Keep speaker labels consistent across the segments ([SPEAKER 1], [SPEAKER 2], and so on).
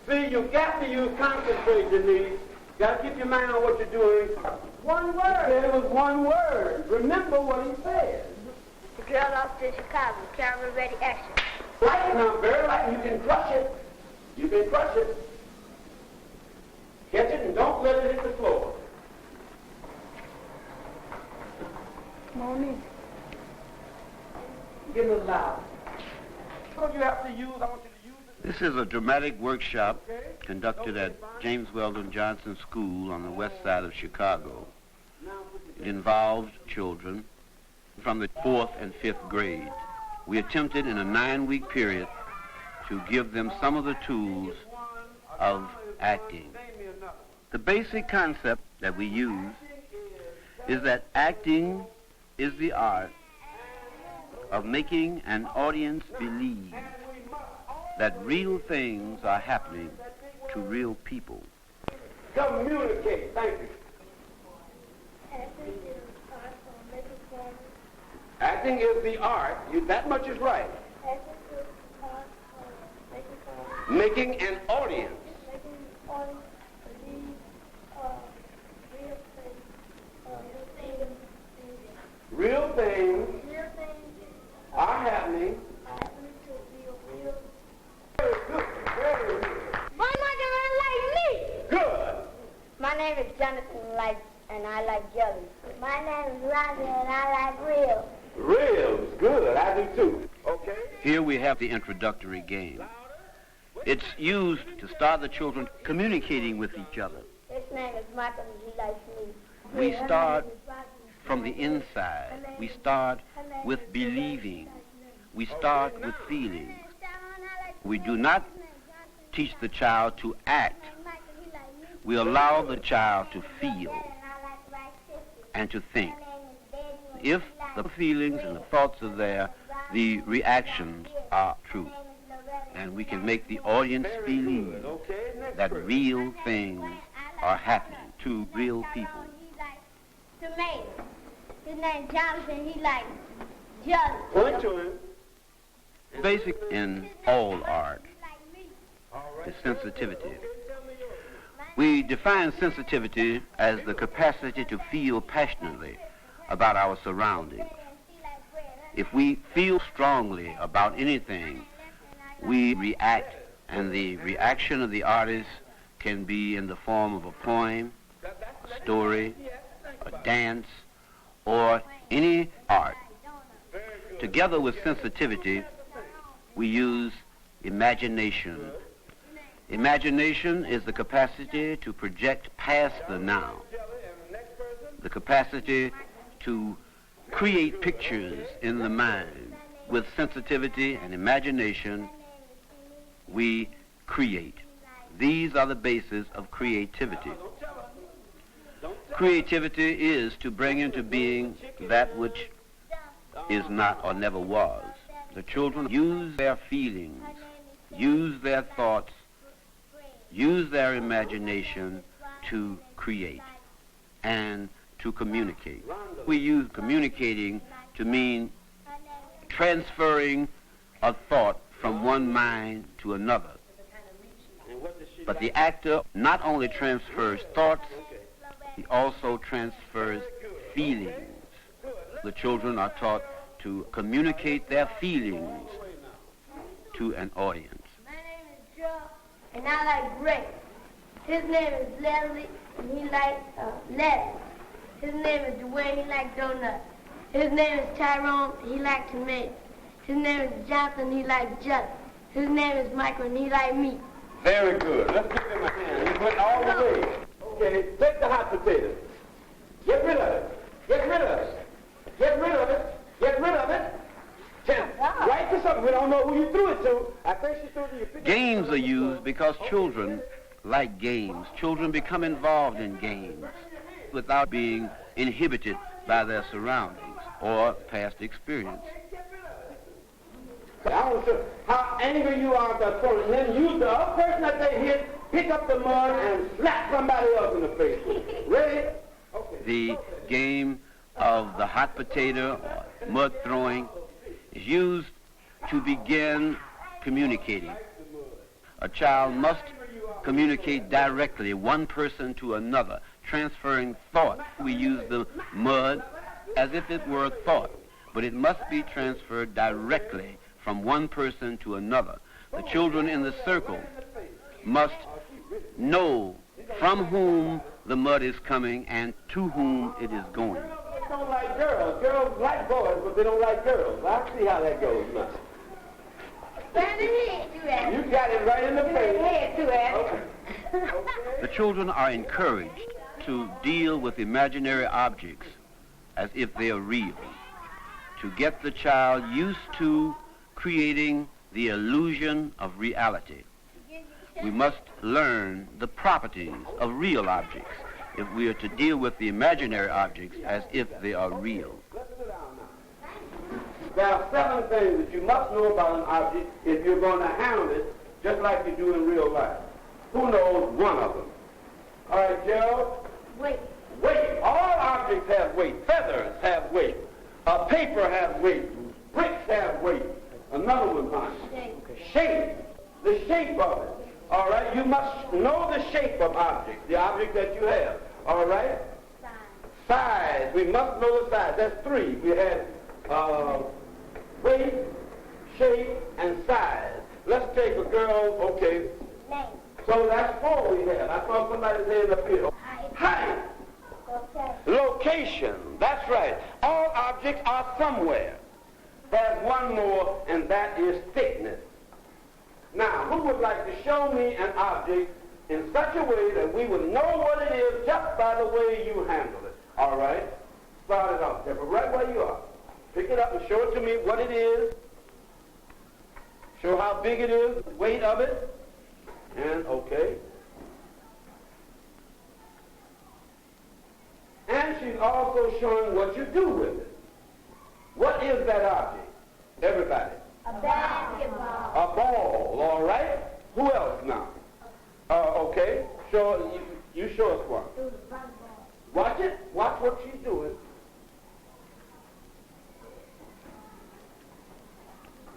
[SPEAKER 1] See, you got to use concentrate, Denise. Got to keep your mind on what you're doing. One word. It was one word. Remember what he said.
[SPEAKER 2] The girl lost in Chicago. Camera ready, action.
[SPEAKER 1] Light now, very light. You can crush it. You can crush it. Catch it and don't let it hit the floor.
[SPEAKER 2] Come on in.
[SPEAKER 1] Get a little loud. What you have to use, I want you to use it.
[SPEAKER 3] This is a dramatic workshop conducted at James Weldon Johnson School on the west side of Chicago. It involved children from the 4th and 5th grade. We attempted in a 9-week period to give them some of the tools of acting. The basic concept that we use is that acting is the art of making an audience believe that real things are happening to real people.
[SPEAKER 1] Communicate. Thank you. Acting is the art. That much is right. Making an audience. Real things are happening. Very good. Very good.
[SPEAKER 2] Why not gonna like me?
[SPEAKER 1] Good.
[SPEAKER 2] My name is Jonathan, and I like jelly. My name is Roger, and I like real.
[SPEAKER 1] Real is good. I do too. Okay.
[SPEAKER 3] Here we have the introductory game. It's used to start the children communicating with each other.
[SPEAKER 2] His name is Michael, and he likes me.
[SPEAKER 3] We start from the inside. We start with believing. We start with feelings. We do not teach the child to act. We allow the child to feel and to think. If the feelings and the thoughts are there, the reactions are true. And we can make the audience believe that real things are happening to real people.
[SPEAKER 2] Tomato. His name's Jonathan, he likes jelly.
[SPEAKER 1] Point to him.
[SPEAKER 3] Basic in all art is sensitivity. We define sensitivity as the capacity to feel passionately about our surroundings. If we feel strongly about anything, we react, and the reaction of the artist can be in the form of a poem, a story, a dance, or any art. Together with sensitivity, we use imagination. Imagination is the capacity to project past the now, the capacity to create pictures in the mind. With sensitivity and imagination, we create. These are the bases of creativity. Creativity is to bring into being that which is not or never was. The children use their feelings, use their thoughts, use their imagination to create and to communicate. We use communicating to mean transferring a thought from one mind to another. But the actor not only transfers thoughts, he also transfers feelings. The children are taught to communicate their feelings to an audience.
[SPEAKER 2] My name is Joe, and I like grape. His name is Leslie, and he likes lettuce. His name is Dwayne, he likes donuts. His name is Tyrone, he likes tomatoes. His name is Jonathan, he likes jelly. His name is Michael, and he likes meat.
[SPEAKER 1] Very good. Let's give him a hand. He went all the way. Okay, take the hot potato. Get rid of it. Get rid of it. Get rid of it. Get rid of it. Right to something. We don't know who you threw it to. I think she threw it to you.
[SPEAKER 3] Games are used because children like games. Children become involved in games without being inhibited by their surroundings or past experience.
[SPEAKER 1] I want to show how angry you are at that phone, and then use the other person that they hit, pick up the mud, and slap somebody else in the face. Ready? Okay.
[SPEAKER 3] The game of the hot potato or mud throwing is used to begin communicating. A child must communicate directly, one person to another, transferring thought. We use the mud as if it were a thought, but it must be transferred directly from one person to another. The children in the circle must know from whom the mud is coming and to whom it is going.
[SPEAKER 1] Boys don't like girls. Girls like boys, but they don't like girls. I'll see how that goes now.
[SPEAKER 2] Stand ahead, you ask.
[SPEAKER 1] You got it right in the face.
[SPEAKER 2] Head, you ask.
[SPEAKER 1] Okay.
[SPEAKER 3] The children are encouraged to deal with imaginary objects as if they are real, to get the child used to creating the illusion of reality. We must learn the properties of real objects if we are to deal with the imaginary objects as if they are real.
[SPEAKER 1] There are 7 things that you must know about an object if you're going to handle it just like you do in real life. Who knows one of them? All right, Gerald?
[SPEAKER 2] Wait.
[SPEAKER 1] Weight. All objects have weight. Feathers have weight. Paper has weight. Bricks have weight. Another one, honey. Shape. The shape of it. All right? You must know the shape of objects, the object that you have. All right? Size. We must know the size. That's 3. We had weight, shape, and size. Let's take a girl, okay.
[SPEAKER 2] Name.
[SPEAKER 1] So that's 4 we have. I saw somebody saying up here. Height.
[SPEAKER 2] Okay.
[SPEAKER 1] Location. That's right. All objects are somewhere. There's one more, and that is thickness. Now, who would like to show me an object in such a way that we would know what it is just by the way you handle it? All right? Start it off, Deborah, right where you are. Pick it up and show it to me what it is. Show how big it is, the weight of it. And, okay. And she's also showing what you do with it. What is that object? Everybody.
[SPEAKER 2] A basketball.
[SPEAKER 1] A ball, all right? Who else now? Okay. You show us one. Watch it. Watch what she's doing.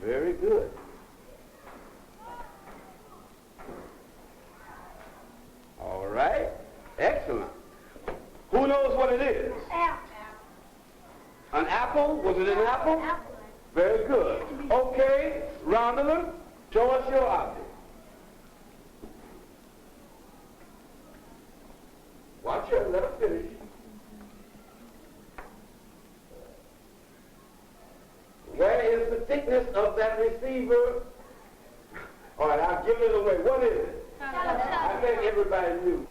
[SPEAKER 1] Very good. All right. Excellent. Who knows what it is?
[SPEAKER 2] Apple.
[SPEAKER 1] An apple? Was it an apple?
[SPEAKER 2] Apple.
[SPEAKER 1] Very good. Okay, Rondalyn, show us your object. Watch her, let her finish. Where is the thickness of that receiver? All right, I'll give it away. What is it? I think everybody knew.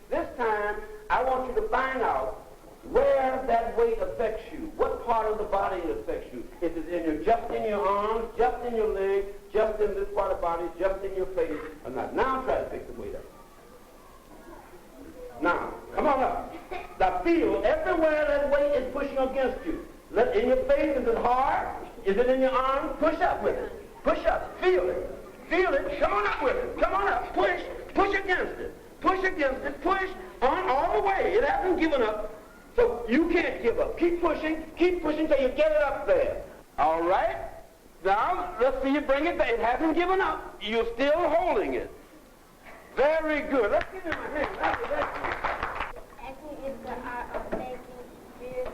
[SPEAKER 1] This time, I want you to find out where that weight affects you. What part of the body it affects you. Is it just in your arms, just in your leg, just in this part of the body, just in your face, or not? Now try to pick the weight up. Now, come on up. Now feel everywhere that weight is pushing against you. In your face, is it hard? Is it in your arms? Push up with it. Push up. Feel it. Feel it. Come on up with it. Come on up. Push. Push against it. Push against it. Push on all the way. It hasn't given up. So you can't give up. Keep pushing till you get it up there. All right? Now, let's see you bring it back. It hasn't given up. You're still holding it. Very good. Let's give him a hand.
[SPEAKER 2] Acting is the art of making real.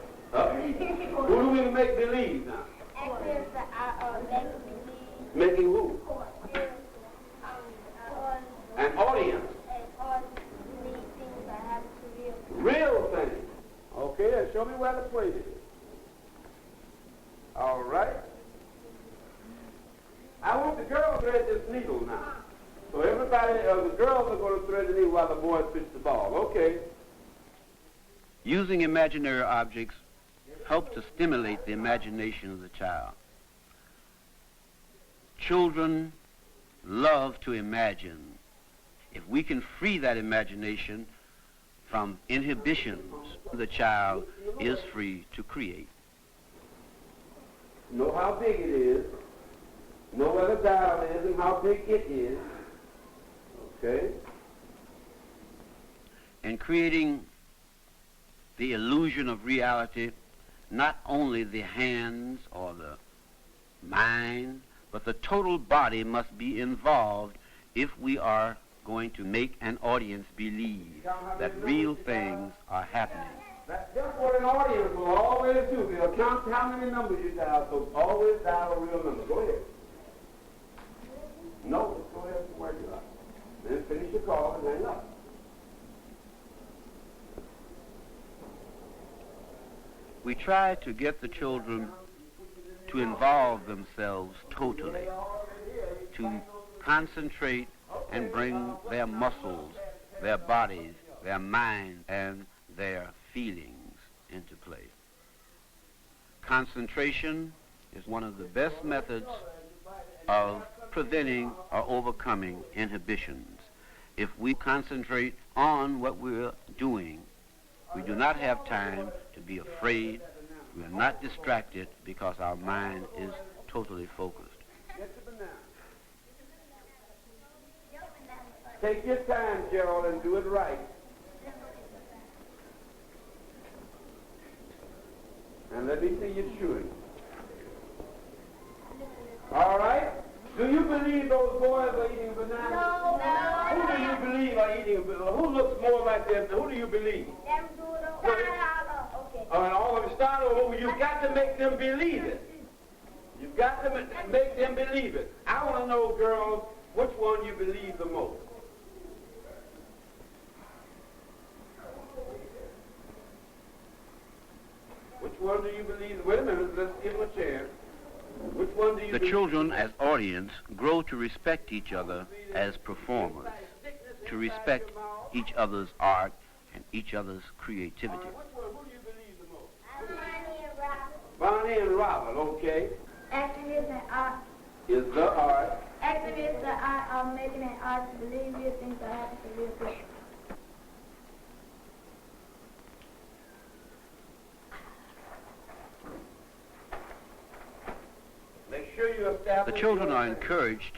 [SPEAKER 1] Who do we make believe now?
[SPEAKER 2] Acting is the art of making believe.
[SPEAKER 1] Making who? An audience.
[SPEAKER 2] Things that happen to real.
[SPEAKER 1] Real things. Okay, then show me where the plate is. All right. I want the girls to thread this needle now. So everybody, the girls are going to thread the needle while the boys pitch the ball. Okay.
[SPEAKER 3] Using imaginary objects help to stimulate the imagination of the child. Children love to imagine. If we can free that imagination from inhibitions, the child is free to create.
[SPEAKER 1] Know how big it is. Know where the dial is and how big it is. Okay.
[SPEAKER 3] And creating the illusion of reality, not only the hands or the mind, but the total body must be involved if we are going to make an audience believe that real things are happening.
[SPEAKER 1] That's just what an audience will always do. They'll count how many numbers you dial, so always dial a real number. Go ahead. No, just go ahead and work it out. Then finish your call and hang up.
[SPEAKER 3] We try to get the children to involve themselves totally, to concentrate and bring their muscles, their bodies, their minds, and their feelings into play. Concentration is one of the best methods of preventing or overcoming inhibitions. If we concentrate on what we're doing, we do not have time to be afraid. We are not distracted because our mind is totally focused.
[SPEAKER 1] Take your time, Gerald, and do it right. And let me see you chewing. All right? Do you believe those boys are eating bananas?
[SPEAKER 2] No.
[SPEAKER 1] Who do you believe are eating a banana? Who looks more like them? Who do you believe?
[SPEAKER 2] Okay.
[SPEAKER 1] And all of them start over. You've got to make them believe it. You've got to make them believe it. I want to know, girls, which one you believe the most. Which one do you believe? Wait a minute, let's give them a chance. Which one do you
[SPEAKER 3] The
[SPEAKER 1] believe?
[SPEAKER 3] children, as audience, grow to respect each other as performers, to respect each other's art and each other's creativity.
[SPEAKER 1] Which one? Who do you believe the most? Bonnie and Robert, okay.
[SPEAKER 2] Acting is an art.
[SPEAKER 1] Is the art.
[SPEAKER 2] Acting is the art of making an art to believe real things are happening to real people.
[SPEAKER 1] Make sure you establish
[SPEAKER 3] The children are encouraged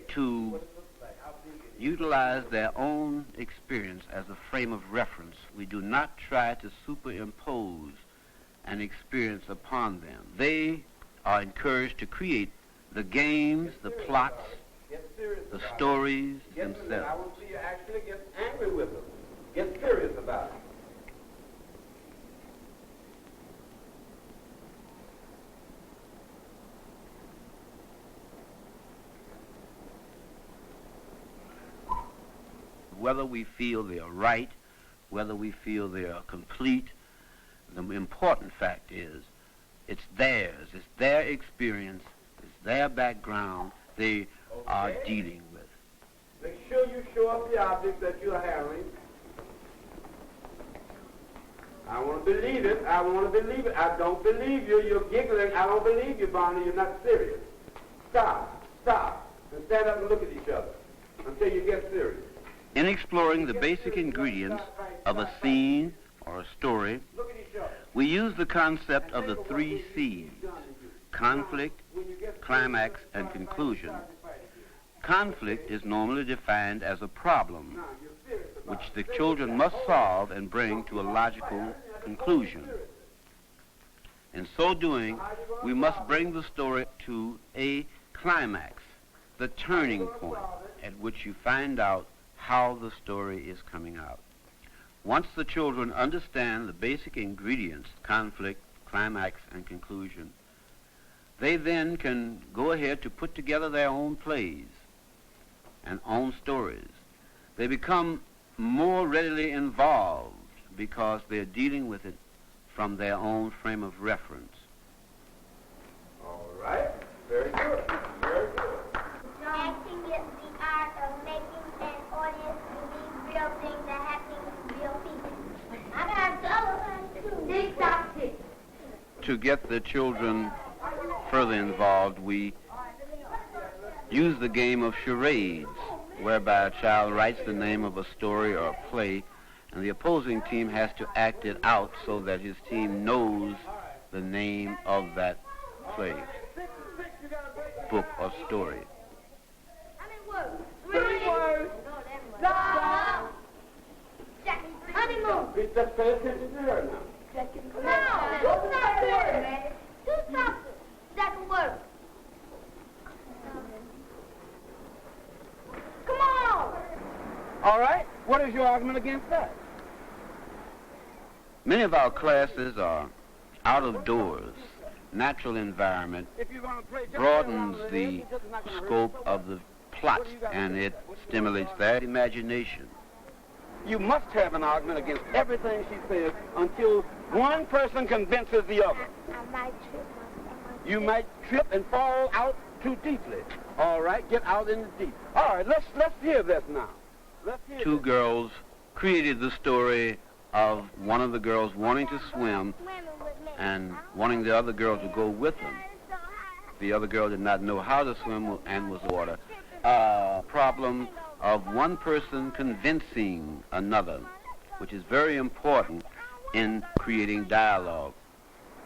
[SPEAKER 3] to utilize their own experience as a frame of reference. We do not try to superimpose an experience upon them. They are encouraged to create the games, the plots, the stories
[SPEAKER 1] I
[SPEAKER 3] themselves.
[SPEAKER 1] want to see you actually get angry with them. Get serious about it.
[SPEAKER 3] Whether we feel they are right, whether we feel they are complete, the important fact is it's theirs, it's their experience, it's their background they are dealing with.
[SPEAKER 1] Make sure you show up the objects that you're handling. I want to believe it. I want to believe it. I don't believe you. You're giggling. I don't believe you, Bonnie. You're not serious. Stop. And stand up and look at each other until you get serious.
[SPEAKER 3] In exploring the basic ingredients of a scene or a story,
[SPEAKER 1] Look at each other.
[SPEAKER 3] we use the concept of the 3 C's: conflict, climax, and conclusion. Conflict is normally defined as a problem which the children must solve and bring to a logical conclusion. In so doing, we must bring the story to a climax, the turning point at which you find out how the story is coming out. Once the children understand the basic ingredients, conflict, climax, and conclusion, they then can go ahead to put together their own plays and own stories. They become more readily involved because they're dealing with it from their own frame of reference.
[SPEAKER 1] All right. Very good. Very good.
[SPEAKER 2] Acting is the art of making an audience believe real things are happening to real people. I got double tick.
[SPEAKER 3] To get the children further involved, we use the game of charades, whereby a child writes the name of a story or a play, and the opposing team has to act it out so that his team knows the name of that play, book, or story.
[SPEAKER 2] How many words?
[SPEAKER 1] 3 words.
[SPEAKER 2] Stop. Honeymoon.
[SPEAKER 1] Just pay attention to her now.
[SPEAKER 2] No. Two sauces. 2 sauces. Second word.
[SPEAKER 1] All right? What is your argument against that?
[SPEAKER 3] Many of our classes are out of doors. Natural environment broadens the scope of the plots, and it stimulates their imagination.
[SPEAKER 1] You must have an argument against everything she says until one person convinces the other.
[SPEAKER 2] I might trip.
[SPEAKER 1] You might trip and fall out too deeply. All right, get out in the deep. All right, let's hear this now.
[SPEAKER 3] Two girls created the story of one of the girls wanting to swim and wanting the other girl to go with them. The other girl did not know how to swim and was water. Problem of one person convincing another, which is very important in creating dialogue.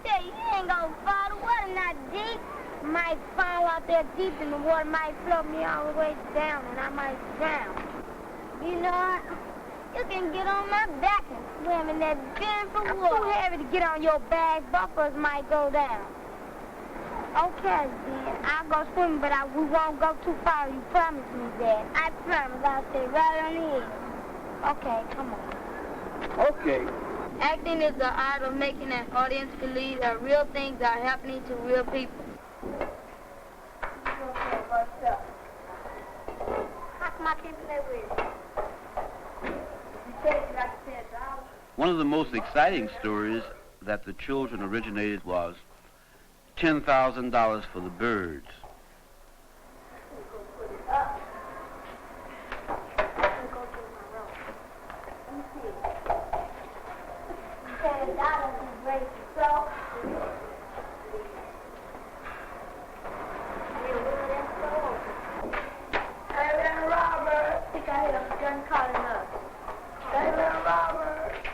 [SPEAKER 2] Yeah, you ain't gonna fall. The water not deep. Might fall out there deep and the water might float me all the way down and I might drown. You know what? You can get on my back and swim in that beautiful water. Too heavy to get on your back. Both of us might go down. Okay, then. I'll go swimming, but we won't go too far. You promise me that. I promise. I'll stay right on the edge. Okay, come on.
[SPEAKER 1] Okay.
[SPEAKER 2] Acting is the art of making an audience believe that real things are happening to real people.
[SPEAKER 3] One of the most exciting stories that the children originated was $10,000 for the birds.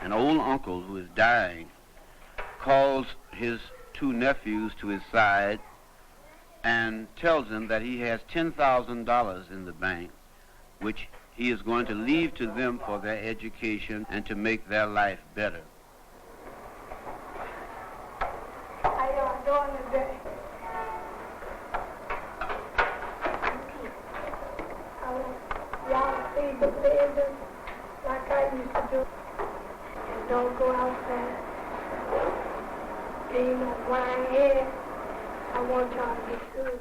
[SPEAKER 3] An old uncle who is dying calls his two nephews to his side and tells them that he has $10,000 in the bank, which he is going to leave to them for their education and to make their life better.
[SPEAKER 2] How y'all doing today? Y'all feed the pigeons like I used to do. And don't go outside. You know, when I'm here, I want y'all to be good.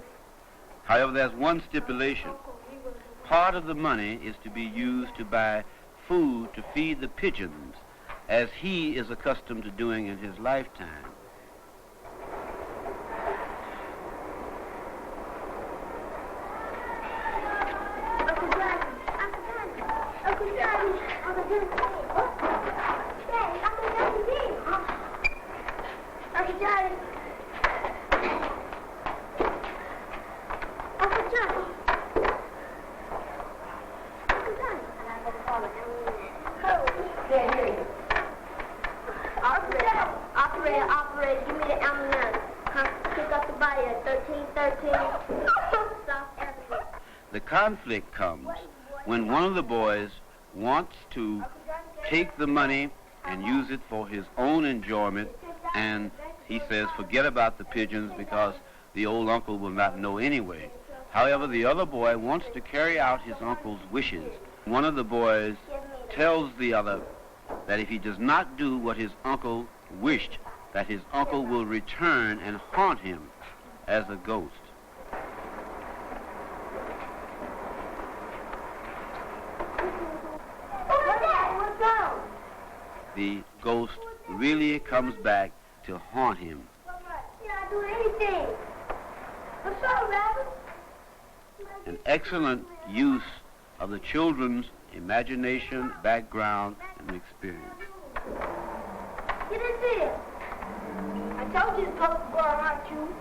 [SPEAKER 3] However, there's one stipulation. Part of the money is to be used to buy food to feed the pigeons, as he is accustomed to doing in his lifetime.
[SPEAKER 2] Operator, give me the ambulance. Come pick up the body at 1313 South Avenue.
[SPEAKER 3] The conflict comes when one of the boys wants to take the money and use it for his own enjoyment, and he says, forget about the pigeons because the old uncle will not know anyway. However, the other boy wants to carry out his uncle's wishes. One of the boys tells the other that if he does not do what his uncle wished, that his uncle will return and haunt him as a ghost. The ghost really comes back to haunt him.
[SPEAKER 2] You're not doing anything. What's up, Rabbit?
[SPEAKER 3] An excellent use of the children's imagination, background, and experience.
[SPEAKER 2] Get in there. I told you to go to aren't you?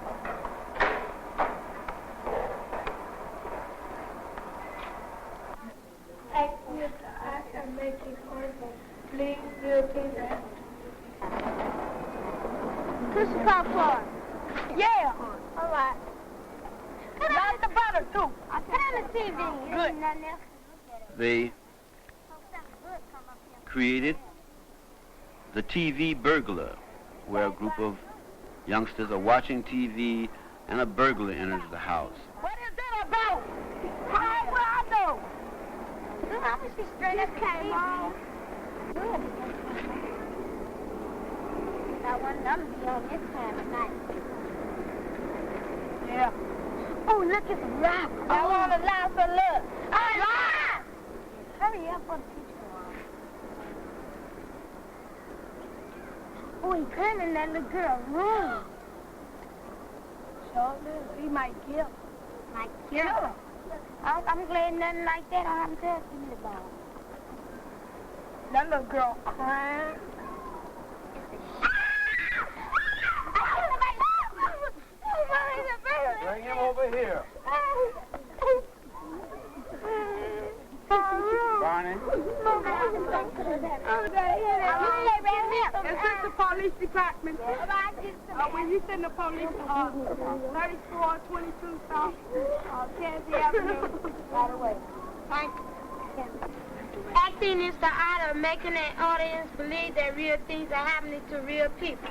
[SPEAKER 2] I can make you order. Please repeat that. Push the popcorn. Yeah. All right. Not the butter, too. I turn the TV. Good.
[SPEAKER 3] They created the TV burglar, where a group of youngsters are watching TV and a burglar enters the house.
[SPEAKER 2] What is that about? How will I know? I'm She's straight up came on. Good. I want them to be on this time of night. Yeah. Oh, look, it's a rock. I want to laugh for look. Laugh! Hurry up on the teacher. Oh, he came in that little girl's room. Sure is. He might kill. Might kill her. I'm glad nothing like that happened to us. Give me the ball. That little girl crying.
[SPEAKER 1] Bring him over here. Barney.
[SPEAKER 4] Is this the police department? When you send the police, 3422 South Kansas Avenue, right away. Thank you.
[SPEAKER 2] Acting is the art of making an audience believe that real things are happening to real people.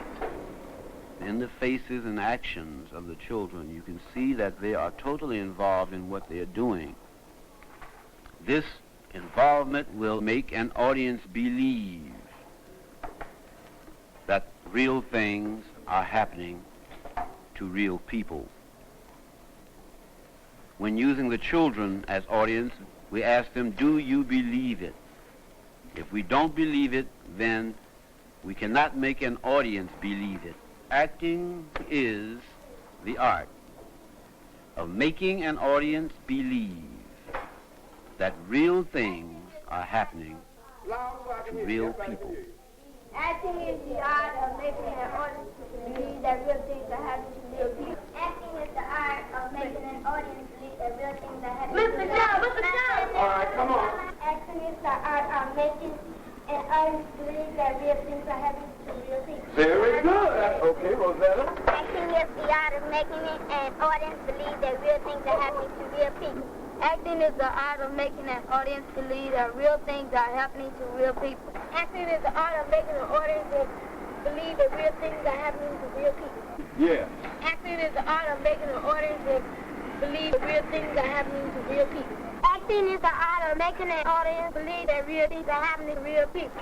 [SPEAKER 3] In the faces and actions of the children, you can see that they are totally involved in what they are doing. This involvement will make an audience believe that real things are happening to real people. When using the children as audience, we ask them, do you believe it? If we don't believe it, then we cannot make an audience believe it. Acting is the art of making an audience believe that real things are happening to real people.
[SPEAKER 2] Acting is the art of making an audience believe that real things are happening to real people. Acting is the art of making an audience believe that real things are happening to real people. Mr. Jones!
[SPEAKER 1] All right, come on.
[SPEAKER 2] Acting is the art of making an audience believe that real things are happening to real people.
[SPEAKER 1] Very good. That's okay, Rosetta.
[SPEAKER 2] Acting is the art of making an audience believe that real things are happening to real people. Acting is the art of making an audience believe that real things are happening to real people. Acting is the art of making an audience believe that real things are happening to real people.
[SPEAKER 1] Yeah.
[SPEAKER 2] Acting is the art of making an audience believe that real things are happening to real people. Acting is the art of making an audience believe that real things are happening to real people.